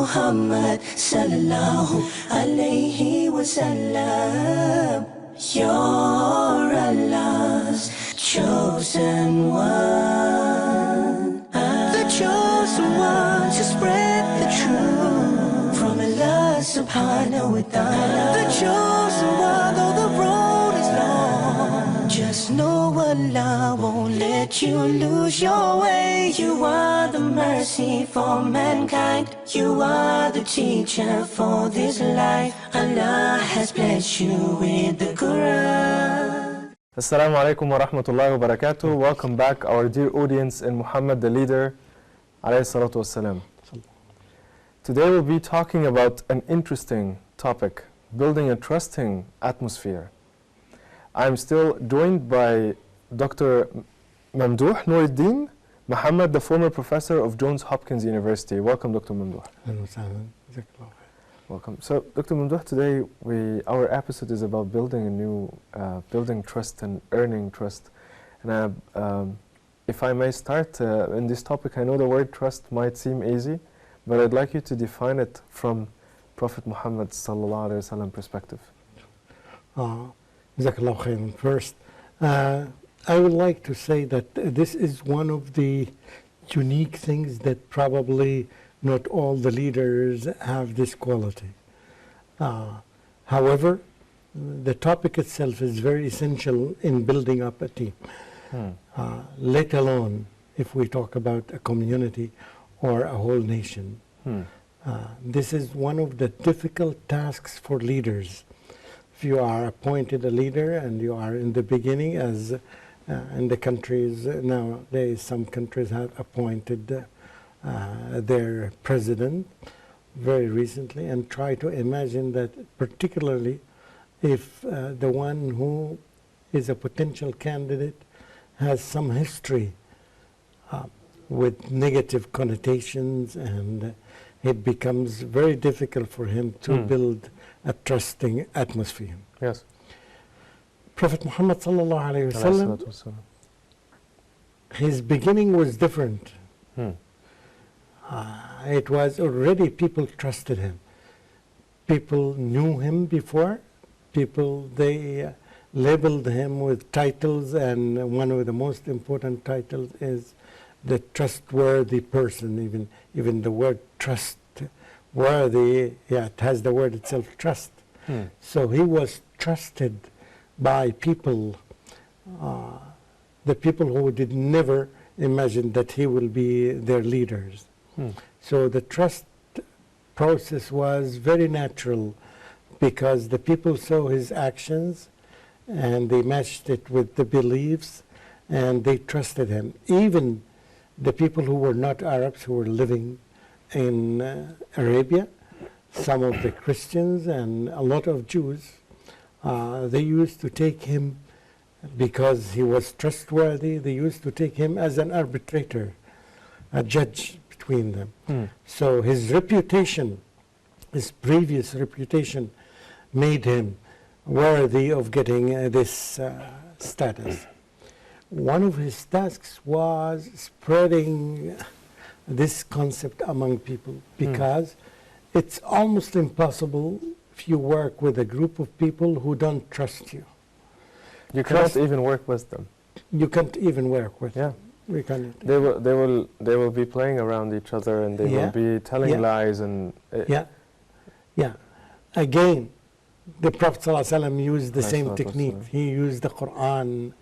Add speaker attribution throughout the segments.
Speaker 1: Muhammad sallallahu alayhi wa sallam. You're Allah's chosen one, the chosen one to spread the truth from Allah subhanahu wa ta'ala. The chosen one, though the road is long, just know Allah won't let you lose your way. You are the mercy for mankind, you are the teacher for this life. Allah has blessed you with the Quran.
Speaker 2: Assalamu alaikum wa rahmatullahi wa barakatuh. Welcome back, our dear audience in Muhammad the Leader, alayhi salatu wassalam. Today we'll be talking about an interesting topic, building a trusting atmosphere. I'm still joined by Dr. Mamdouh Nuruddin Muhammad, the former professor of Johns Hopkins University. Welcome, Dr. Mamdouh. Welcome. So, Dr. Mamdouh, today our episode is about building trust and earning trust. And if I may start in this topic, I know the word trust might seem easy, but I'd like you to define it from Prophet Muhammad sallallahu alaihi wasallam perspective.
Speaker 3: First, I would like to say that this is one of the unique things that probably not all the leaders have this quality. However, the topic itself is very essential in building up a team, let alone if we talk about a community or a whole nation. This is one of the difficult tasks for leaders. If you are appointed a leader and you are in the beginning, as in the countries nowadays, some countries have appointed their president very recently, and try to imagine that, particularly if the one who is a potential candidate has some history with negative connotations, and it becomes very difficult for him to build a trusting atmosphere.
Speaker 2: Yes.
Speaker 3: Prophet Muhammad sallallahu alaihi wasallam, his beginning was different. It was already people trusted him. People knew him before. They labeled him with titles, and one of the most important titles is the trustworthy person. Even the word trustworthy, it has the word itself, trust. So he was trusted by people, the people who did never imagine that he will be their leaders. So the trust process was very natural, because the people saw his actions and they matched it with the beliefs, and they trusted him. Even the people who were not Arabs, who were living in Arabia, some of the Christians and a lot of Jews, they used to take him, because he was trustworthy, they used to take him as an arbitrator, a judge between them. So his reputation, his previous reputation, made him worthy of getting this status. One of his tasks was spreading this concept among people, because it's almost impossible if you work with a group of people who don't trust you.
Speaker 2: You cannot even work with them.
Speaker 3: You can't even work with them. We can't.
Speaker 2: They will be playing around each other, and they will be telling lies, and
Speaker 3: Again, the Prophet ﷺ used the same technique. He used the Quran,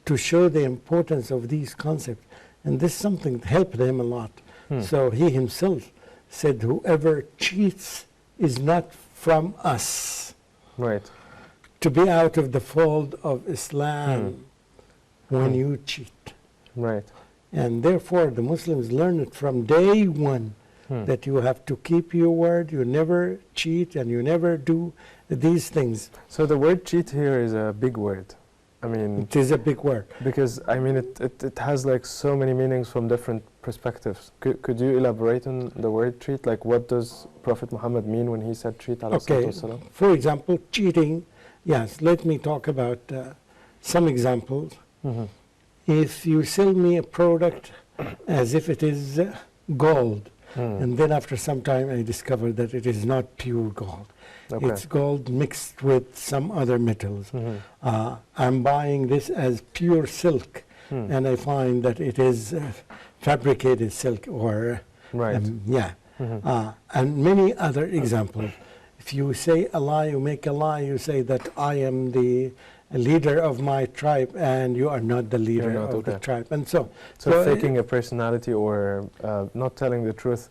Speaker 3: to show the importance of these concepts, and this is something that helped him a lot. So he himself said, "Whoever cheats is not from us."
Speaker 2: Right.
Speaker 3: To be out of the fold of Islam when you cheat.
Speaker 2: Right.
Speaker 3: And therefore the Muslims learn it from day one, that you have to keep your word, you never cheat, and you never do these things.
Speaker 2: So the word cheat here is a big word. I mean,
Speaker 3: it is a big word.
Speaker 2: Because, I mean, it has like so many meanings from different perspectives. Could you elaborate on the word cheat? Like, what does Prophet Muhammad mean when he said cheat?
Speaker 3: Okay, for example, cheating, yes, let me talk about some examples. If you sell me a product as if it is gold, And then after some time, I discovered that it is not pure gold.
Speaker 2: Okay.
Speaker 3: It's gold mixed with some other metals. I'm buying this as pure silk, and I find that it is fabricated silk or,
Speaker 2: Right.
Speaker 3: and many other examples. If you say a lie, you make a lie, you say that I am the leader of my tribe and you are not the leader of the tribe. And so
Speaker 2: faking a personality or not telling the truth.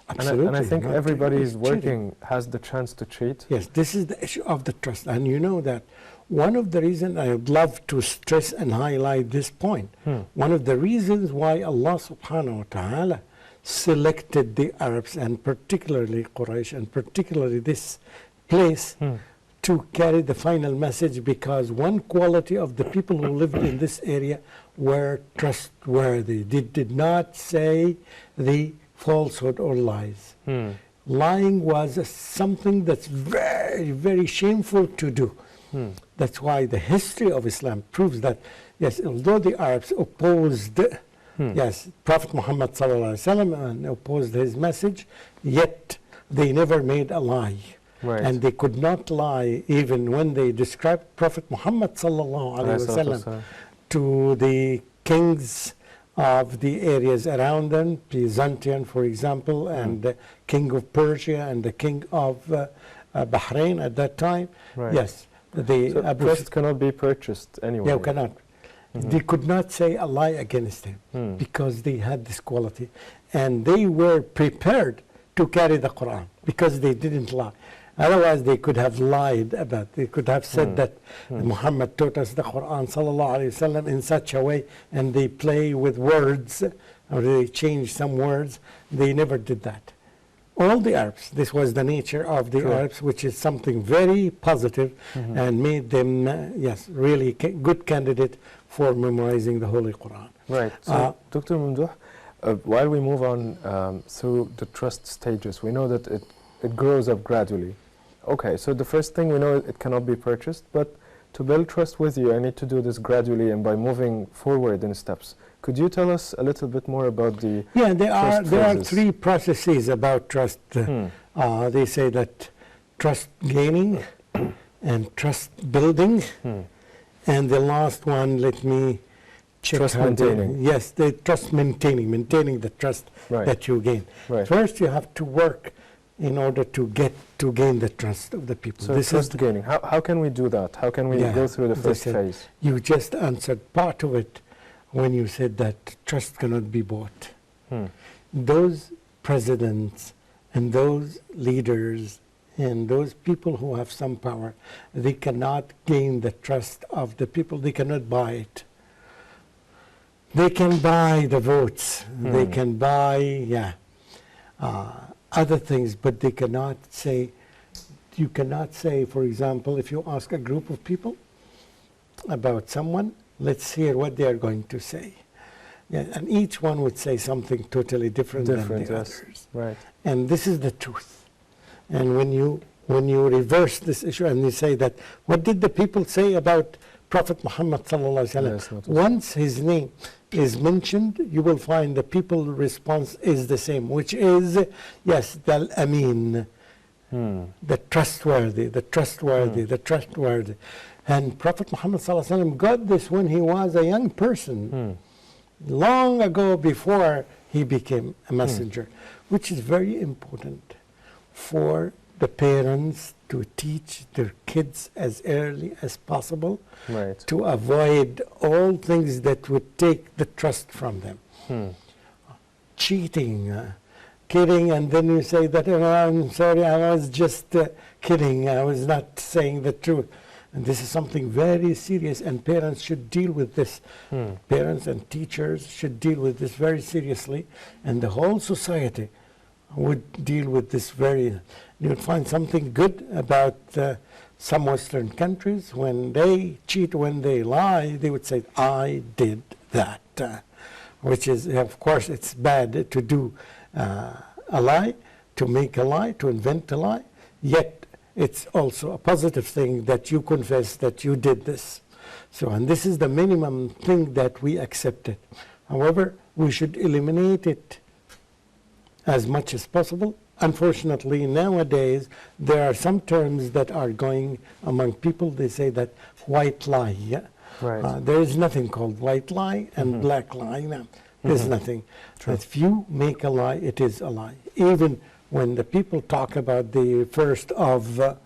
Speaker 3: Absolutely.
Speaker 2: And I think
Speaker 3: not
Speaker 2: everybody is
Speaker 3: cheating.
Speaker 2: working has the chance to cheat.
Speaker 3: Yes, this is the issue of the trust. And you know that one of the reasons I would love to stress and highlight this point, one of the reasons why Allah subhanahu wa ta'ala selected the Arabs and particularly Quraysh and particularly this place to carry the final message, because one quality of the people who lived in this area were trustworthy. They did not say the falsehood or lies. Lying was something that's very, very shameful to do. That's why the history of Islam proves that, yes, although the Arabs opposed Prophet Muhammad ﷺ and opposed his message, yet they never made a lie.
Speaker 2: Right.
Speaker 3: And they could not lie even when they described Prophet Muhammad ﷺ to the kings of the areas around them, Byzantium, for example, and the king of Persia and the king of Bahrain at that time.
Speaker 2: Right.
Speaker 3: Yes.
Speaker 2: So trust cannot be purchased anyway.
Speaker 3: Yeah, cannot. They could not say a lie against him because they had this quality. And they were prepared to carry the Quran because they didn't lie. Otherwise, they could have lied about. They could have said that Muhammad taught us the Quran sallallahu alaihi wasallam in such a way, and they play with words or they change some words. They never did that. All the Arabs, this was the nature of the Arabs, which is something very positive and made them, really good candidate for memorizing the Holy Quran.
Speaker 2: Right. So, Dr. Mamdouh, while we move on through the trust stages, we know that it grows up gradually. Okay, so the first thing we know, it cannot be purchased, but to build trust with you, I need to do this gradually and by moving forward in steps. Could you tell us a little bit more about the
Speaker 3: there are three processes about trust. They say that trust gaining and trust building, and the last one, let me check.
Speaker 2: Trust maintaining.
Speaker 3: Yes, the trust maintaining the trust that you gain.
Speaker 2: Right.
Speaker 3: First, you have to work in order to gain the trust of the people.
Speaker 2: So trust gaining, how can we do that? How can we go through the first phase?
Speaker 3: You just answered part of it when you said that trust cannot be bought. Those presidents and those leaders and those people who have some power, they cannot gain the trust of the people. They cannot buy it. They can buy the votes. They can buy, other things, but they cannot say, you cannot say, for example, if you ask a group of people about someone, let's hear what they are going to say. Yeah, and each one would say something totally different than the others.
Speaker 2: Right.
Speaker 3: And this is the truth. And when you reverse this issue and you say that, what did the people say about Prophet Muhammad sallallahu alaihi wasallam? Once his name is mentioned, you will find the people's response is the same, which is, yes, the Amin, the trustworthy, the trustworthy, the trustworthy. And Prophet Muhammad sallallahu alaihi wasallam got this when he was a young person, long ago before he became a messenger, which is very important for the parents to teach their kids as early as possible to avoid all things that would take the trust from them. Cheating, kidding, and then you say that, oh, I'm sorry, I was just kidding, I was not saying the truth. And this is something very serious, and parents should deal with this. Parents and teachers should deal with this very seriously, and the whole society would deal with this very. You would find something good about some Western countries. When they cheat, when they lie, they would say, I did that. Which is, of course, it's bad to do a lie, to make a lie, to invent a lie, yet it's also a positive thing that you confess that you did this. So, and this is the minimum thing that we accepted. However, we should eliminate it as much as possible. Unfortunately, nowadays, there are some terms that are going among people. They say that white lie. Yeah?
Speaker 2: Right.
Speaker 3: There is nothing called white lie and black lie. No, there's nothing. If you make a lie, it is a lie. Even when the people talk about the 1st of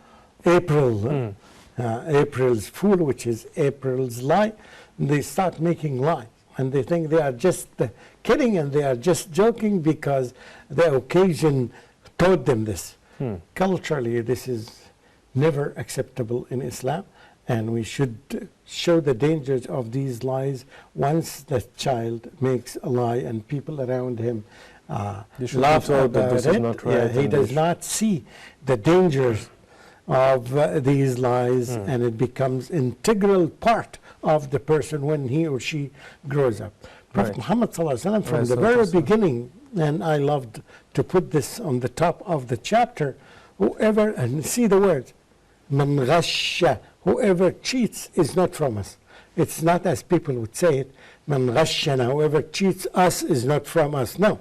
Speaker 3: April, April's Fool, which is April's lie, they start making lies. And they think they are just kidding and they are just joking because the occasion taught them this. Culturally, this is never acceptable in Islam, and we should show the dangers of these lies. Once the child makes a lie and people around him laugh about
Speaker 2: this
Speaker 3: it,
Speaker 2: is not right,
Speaker 3: he does not see the dangers of these lies, and it becomes integral part of the person when he or she grows up. Prophet Muhammad ﷺ, from the very beginning, and I loved to put this on the top of the chapter, whoever, and see the words, man ghasha, whoever cheats is not from us. It's not as people would say it, man ghashana, whoever cheats us is not from us. No.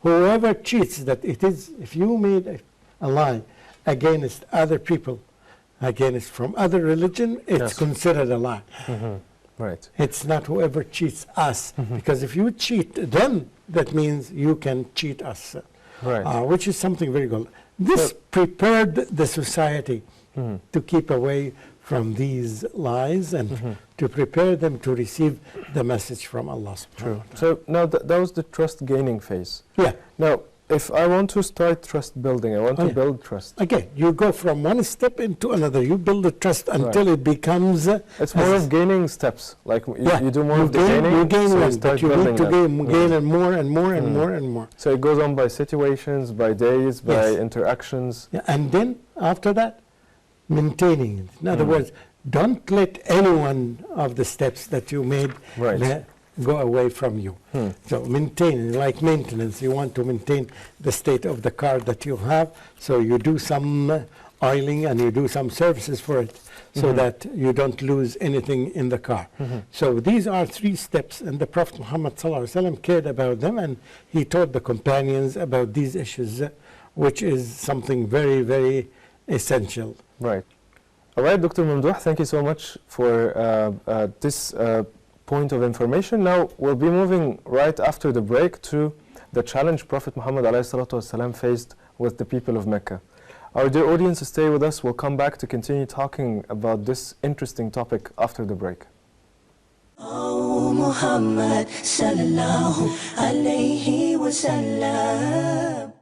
Speaker 3: Whoever cheats, that it is, if you made a lie against other people, against from other religion, it's considered a lie.
Speaker 2: Right.
Speaker 3: It's not whoever cheats us, because if you cheat them, that means you can cheat us,
Speaker 2: Right.
Speaker 3: which is something very good. This prepared the society to keep away from these lies and to prepare them to receive the message from Allah subhanahu wa ta'ala.
Speaker 2: So now that was the trust gaining phase.
Speaker 3: Yeah.
Speaker 2: Now, if I want to start trust building, I want to build trust.
Speaker 3: Again, you go from one step into another. You build the trust until it becomes...
Speaker 2: It's more of gaining steps. Like you do more of the gaining,
Speaker 3: you gain
Speaker 2: so
Speaker 3: one,
Speaker 2: start
Speaker 3: but you need to
Speaker 2: building
Speaker 3: gain and more and more and more and more.
Speaker 2: So it goes on by situations, by days, by interactions.
Speaker 3: Yeah, and then after that, maintaining it. In other words, don't let any one of the steps that you made go away from you. So maintaining, like maintenance, you want to maintain the state of the car that you have, so you do some oiling and you do some services for it, so that you don't lose anything in the car. So these are 3 steps, and the Prophet Muhammad ﷺ cared about them, and he taught the companions about these issues, which is something very, very essential.
Speaker 2: Right. All right, Dr. Mamdouh, thank you so much for this point of information. Now we'll be moving right after the break to the challenge Prophet Muhammad ﷺ faced with the people of Mecca. Our dear audience, stay with us. We'll come back to continue talking about this interesting topic after the break.
Speaker 1: Oh Muhammad sallallahu alayhi wa sallam.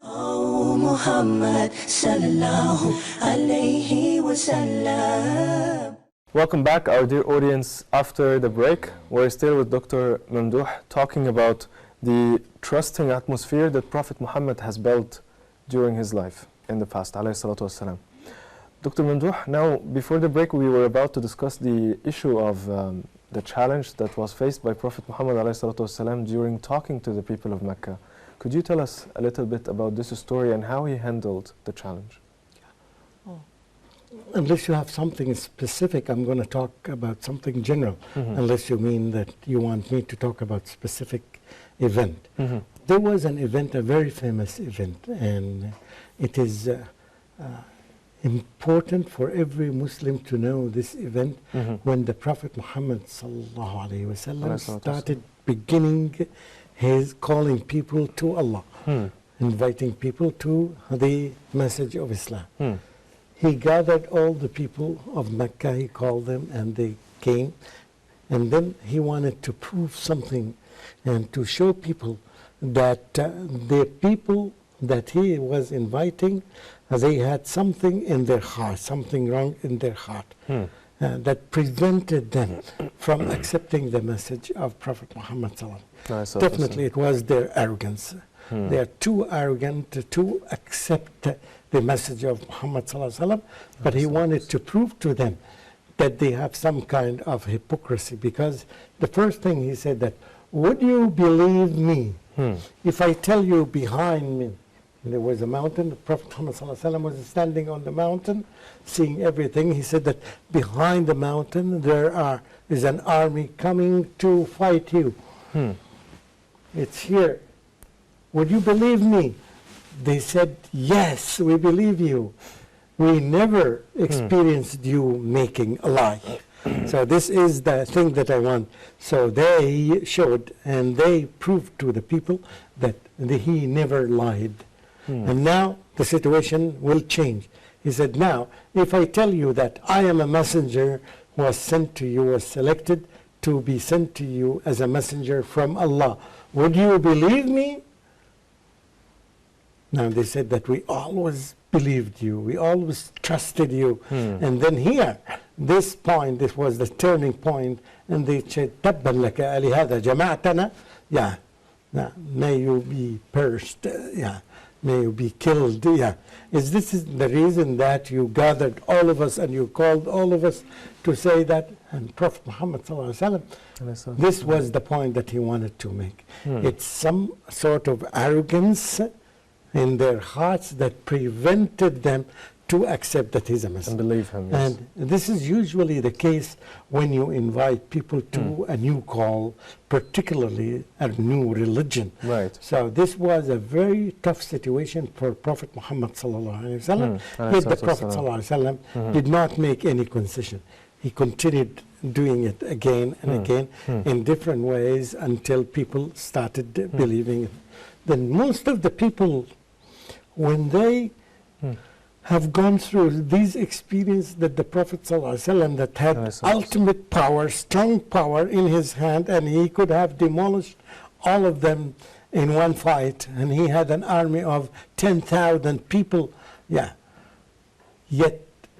Speaker 1: Oh Muhammad sallallahu alayhi wa sallam.
Speaker 2: Welcome back, our dear audience. After the break, we're still with Dr. Mamdouh talking about the trusting atmosphere that Prophet Muhammad has built during his life in the past, alayhi salatu wassalam. Dr. Mamdouh, now before the break we were about to discuss the issue of the challenge that was faced by Prophet Muhammad alayhi salatu wassalam during talking to the people of Mecca. Could you tell us a little bit about this story and how he handled the challenge?
Speaker 3: Unless you have something specific, I'm going to talk about something general, unless you mean that you want me to talk about specific event. There was an event, a very famous event, and it is important for every Muslim to know this event when the Prophet Muhammad sallallahu alaihi wasallam started beginning his calling people to Allah, inviting people to the message of Islam. He gathered all the people of Mecca, he called them, and they came. And then he wanted to prove something and to show people that the people that he was inviting, they had something in their heart, something wrong in their heart, that prevented them from accepting the message of Prophet Muhammad sallallahu. Definitely it was their arrogance. They are too arrogant to accept the message of Muhammad ﷺ, but he wanted to prove to them that they have some kind of hypocrisy, because the first thing he said that, would you believe me if I tell you behind me there was a mountain? The Prophet Muhammad ﷺ was standing on the mountain seeing everything. He said that behind the mountain there is an army coming to fight you. It's here. would you believe me? They said, yes, we believe you. We never experienced you making a lie. So this is the thing that I want. So they showed and they proved to the people that he never lied. And now the situation will change. He said, now, if I tell you that I am a messenger who was sent to you, was selected to be sent to you as a messenger from Allah, would you believe me? Now they said that we always believed you, we always trusted you. And then here, this point, this was the turning point, and they said, تَبًّا لَكَ أَلِهَذَا جَمَعْتَنَا. Yeah, may you be perished, may you be killed. This is the reason that you gathered all of us and you called all of us to say that. And Prophet Muhammad ﷺ, this was the point that he wanted to make. It's some sort of arrogance in their hearts that prevented them to accept that he's a messenger.
Speaker 2: And believe him, yes.
Speaker 3: And this is usually the case when you invite people to a new call, particularly a new religion.
Speaker 2: Right.
Speaker 3: So this was a very tough situation for Prophet Muhammad sallallahu alaihi wasallam. Yet the Prophet sallallahu alaihi wasallam did not make any concession. He continued doing it again and again in different ways until people started believing it. Then most of the people, when they have gone through these experiences that the Prophet ﷺ that had ultimate power, strong power in his hand, and he could have demolished all of them in one fight, and he had an army of 10,000 people, yet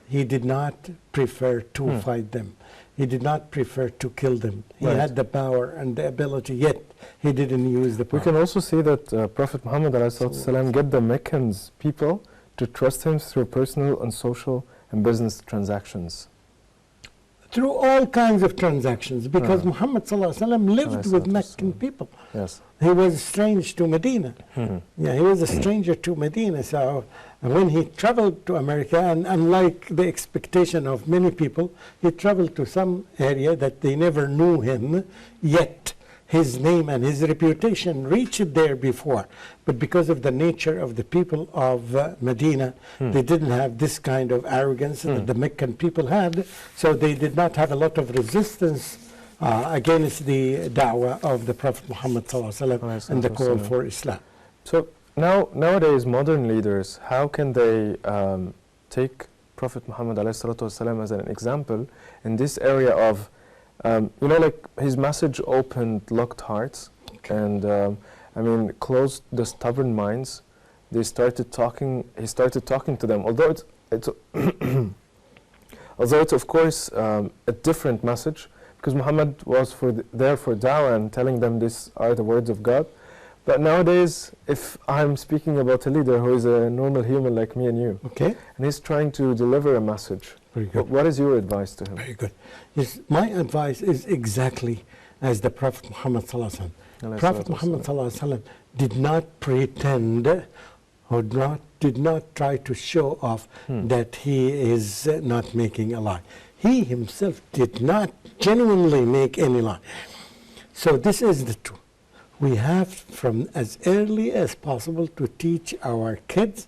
Speaker 3: he did not prefer to fight them. He did not prefer to kill them. He had the power and the ability, yet he didn't use the power.
Speaker 2: We can also see that Prophet Muhammad ﷺ get the Meccans people to trust him through personal and social and business transactions. Through
Speaker 3: all kinds of transactions, because Muhammad ﷺ lived with Meccan people.
Speaker 2: Yes.
Speaker 3: He was strange to Medina. He was a stranger to Medina. So when he traveled to America, and unlike the expectation of many people, he traveled to some area that they never knew him, yet his name and his reputation reached there before. But because of the nature of the people of Medina, they didn't have this kind of arrogance that the Meccan people had, so they did not have a lot of resistance against the da'wah of the Prophet Muhammad ﷺ and the call for Islam.
Speaker 2: So nowadays, modern leaders, how can they take Prophet Muhammad ﷺ as an example in this area of like his message opened locked hearts and closed the stubborn minds. He started talking to them, although it's of course a different message, because Muhammad was there for da'wah and telling them these are the words of God. But nowadays, if I'm speaking about a leader who is a normal human like me and you, and he's trying to deliver a message,
Speaker 3: very good.
Speaker 2: What is your advice to him?
Speaker 3: Very good. Yes, my advice is exactly as the Prophet Muhammad ﷺ. Prophet Muhammad ﷺ did not pretend or did not try to show off that he is not making a lie. He himself did not genuinely make any lie. So this is the truth. We have from as early as possible to teach our kids,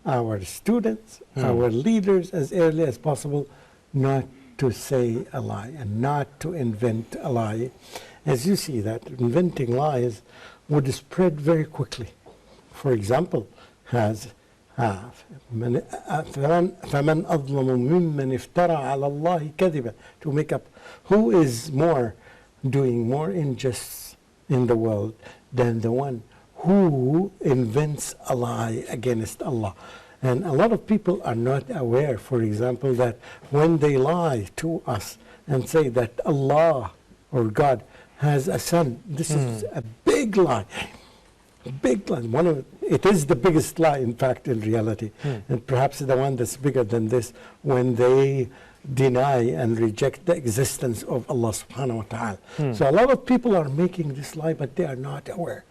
Speaker 3: our students, our leaders as early as possible not to say a lie and not to invent a lie. As you see that inventing lies would spread very quickly. For example, has فَمَنْ أَظْلَمُ مِمَّنِ افْتَرَى عَلَى اللَّهِ كَذِبًا, to make up, who is doing more injustice in the world than the one who invents a lie against Allah. And a lot of people are not aware, for example, that when they lie to us and say that Allah or God has a son, this is a big lie. A big lie. It is the biggest lie, in fact, in reality. And perhaps the one that's bigger than this, when they deny and reject the existence of Allah subhanahu wa ta'ala. So a lot of people are making this lie, but they are not aware.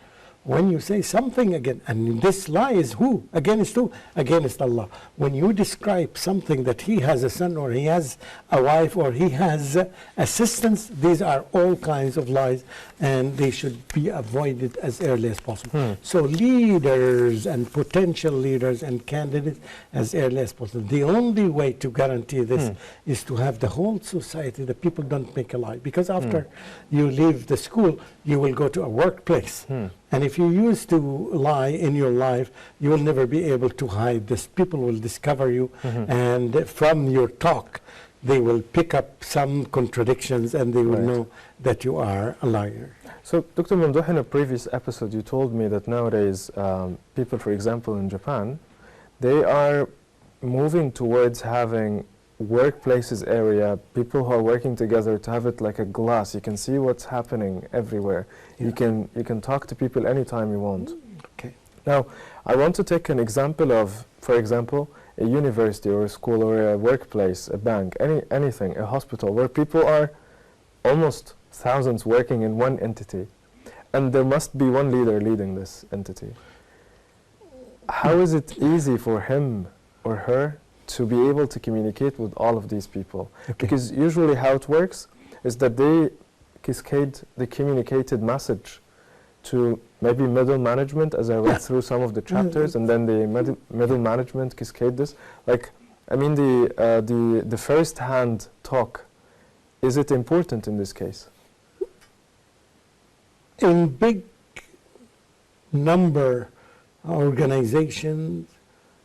Speaker 3: when you say something again, and this lie is who? Against who? Against Allah. When you describe something that he has a son or he has a wife or he has assistants, these are all kinds of lies, and they should be avoided as early as possible. So leaders and potential leaders and candidates as early as possible. The only way to guarantee this is to have the whole society, the people don't make a lie. Because after you leave the school, you will go to a workplace. And if you used to lie in your life, you will never be able to hide this. People will discover you, and from your talk, they will pick up some contradictions, and they will know that you are a liar.
Speaker 2: So, Dr. Mamdouh, in a previous episode, you told me that nowadays, people, for example, in Japan, they are moving towards having workplaces area, people who are working together, to have it like a glass. You can see what's happening everywhere. You can talk to people anytime you want.
Speaker 3: Okay.
Speaker 2: Now, I want to take an example of, for example, a university or a school or a workplace, a bank, anything, a hospital, where people are almost thousands working in one entity, and there must be one leader leading this entity. How is it easy for him or her to be able to communicate with all of these people? Because usually how it works is that they cascade the communicated message to maybe middle management, as I read through some of the chapters, and then the middle management cascade this. Like, I mean, the first-hand talk, is it important in this case?
Speaker 3: In big number organizations,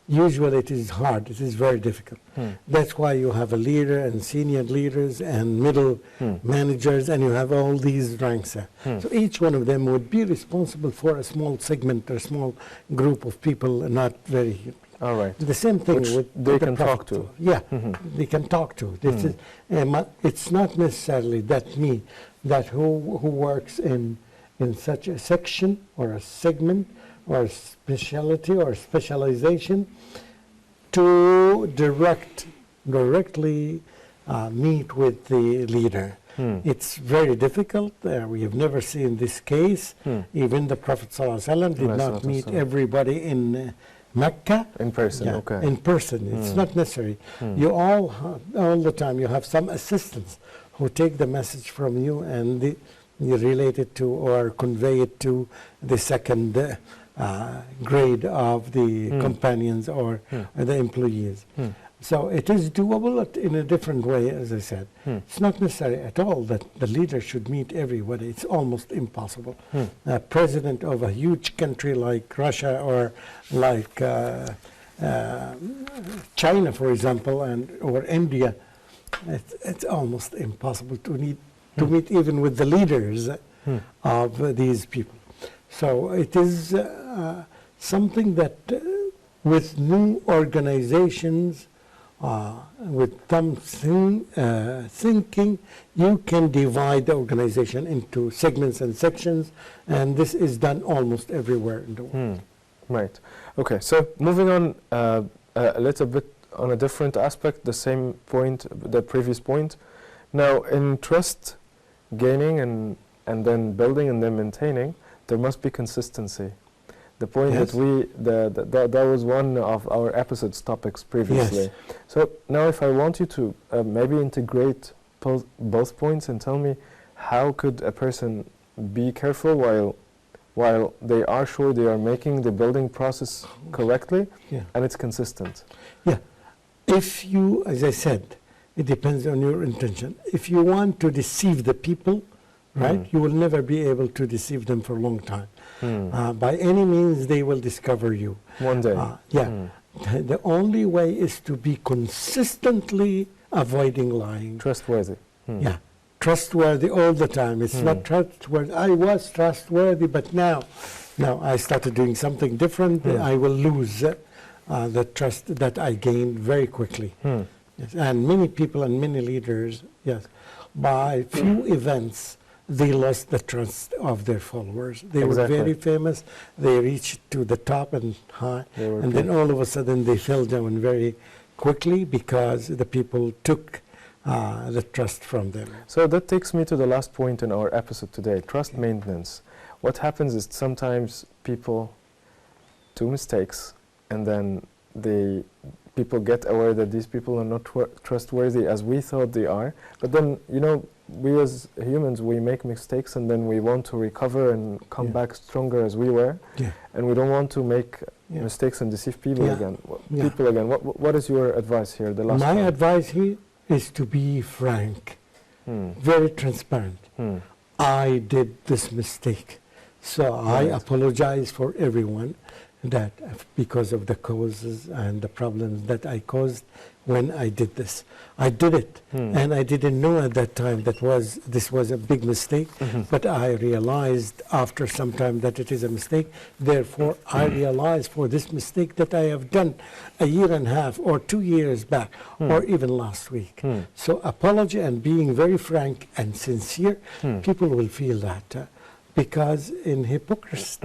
Speaker 3: usually it is hard, it is very difficult. That's why you have a leader and senior leaders and middle managers, and you have all these ranks. So each one of them would be responsible for a small segment or a small group of people, not very.
Speaker 2: All right.
Speaker 3: The same thing
Speaker 2: Which
Speaker 3: with
Speaker 2: they
Speaker 3: the
Speaker 2: can talk to.
Speaker 3: Yeah, they can talk to. This is, it's not necessarily that who works in such a section or a segment or specialty or specialization to directly meet with the leader. It's very difficult. We have never seen this case. Even the Prophet ﷺ did not meet everybody in Mecca.
Speaker 2: In person, okay.
Speaker 3: In person. It's not necessary. You all the time, you have some assistants who take the message from you and you relate it to or convey it to the second grade of the companions or the employees. So it is doable in a different way, as I said. It's not necessary at all that the leader should meet everybody. It's almost impossible. A president of a huge country like Russia or like China, for example, or India, it's almost impossible to meet even with the leaders of these people. So it is something that with new organizations, with some thinking, you can divide the organization into segments and sections, and this is done almost everywhere in the world.
Speaker 2: Right. Okay, so moving on a little bit on a different aspect, the same point, the previous point. Now, in trust gaining and then building and then maintaining, there must be consistency. The point that that was one of our episode's topics previously.
Speaker 3: Yes.
Speaker 2: So now if I want you to maybe integrate both points and tell me how could a person be careful while they are sure they are making the building process correctly and it's consistent.
Speaker 3: Yeah. If you, as I said, it depends on your intention. If you want to deceive the people, right, you will never be able to deceive them for a long time. By any means, they will discover you.
Speaker 2: One day.
Speaker 3: The only way is to be consistently avoiding lying.
Speaker 2: Trustworthy.
Speaker 3: Yeah, trustworthy all the time. It's not trustworthy. I was trustworthy, but now I started doing something different. I will lose the trust that I gained very quickly. Yes. And many people and many leaders, by few events, they lost the trust of their followers. They were very famous. They reached to the top and high. And then all of a sudden they fell down very quickly because the people took the trust from them.
Speaker 2: So that takes me to the last point in our episode today, trust maintenance. what happens is sometimes people do mistakes, and then people get aware that these people are not trustworthy as we thought they are. But then, we as humans, we make mistakes, and then we want to recover and come back stronger as we were. Yeah. And we don't want to make mistakes and deceive people again. People again. What is your advice here?
Speaker 3: My advice here is to be frank, very transparent. I did this mistake, so I apologize for everyone that because of the causes and the problems that I caused when I did this. I did it, and I didn't know at that time this was a big mistake, but I realized after some time that it is a mistake. Therefore, I realized for this mistake that I have done a year and a half or 2 years back or even last week. So apology and being very frank and sincere, people will feel that. Because in hypocrites'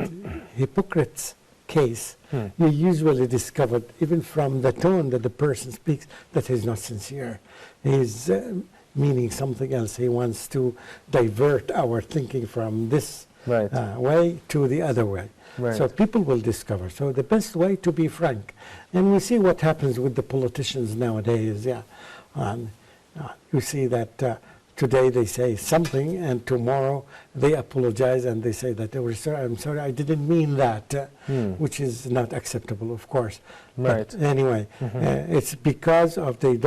Speaker 3: case, you usually discover, even from the tone that the person speaks, that he's not sincere. He's meaning something else. He wants to divert our thinking from this way to the other way. Right. So people will discover. So the best way to be frank. And we see what happens with the politicians nowadays. You see that today they say something, and tomorrow they apologize and they say that I'm sorry, I didn't mean that, which is not acceptable, of course. Right. But anyway, it's because of they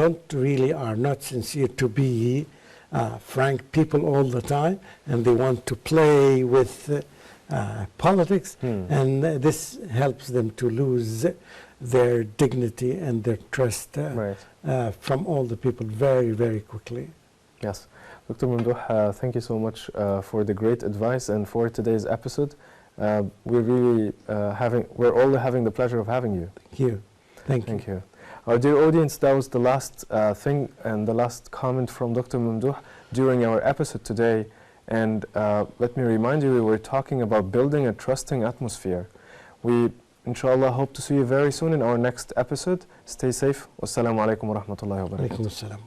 Speaker 3: are not sincere to be frank people all the time, and they want to play with politics, and this helps them to lose their dignity and their trust from all the people very, very quickly.
Speaker 2: Yes. Dr. Mamdouh, thank you so much for the great advice and for today's episode. We're all having the pleasure of having you.
Speaker 3: Thank you. Thank you.
Speaker 2: Our dear audience, that was the last thing and the last comment from Dr. Mamdouh during our episode today. And let me remind you, we were talking about building a trusting atmosphere. We, inshallah, hope to see you very soon in our next episode. Stay safe. Wassalamu alaikum wa rahmatullahi wa barakatuh.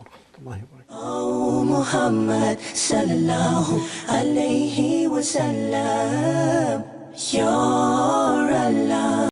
Speaker 1: Oh Muhammad sallallahu alayhi wa sallam,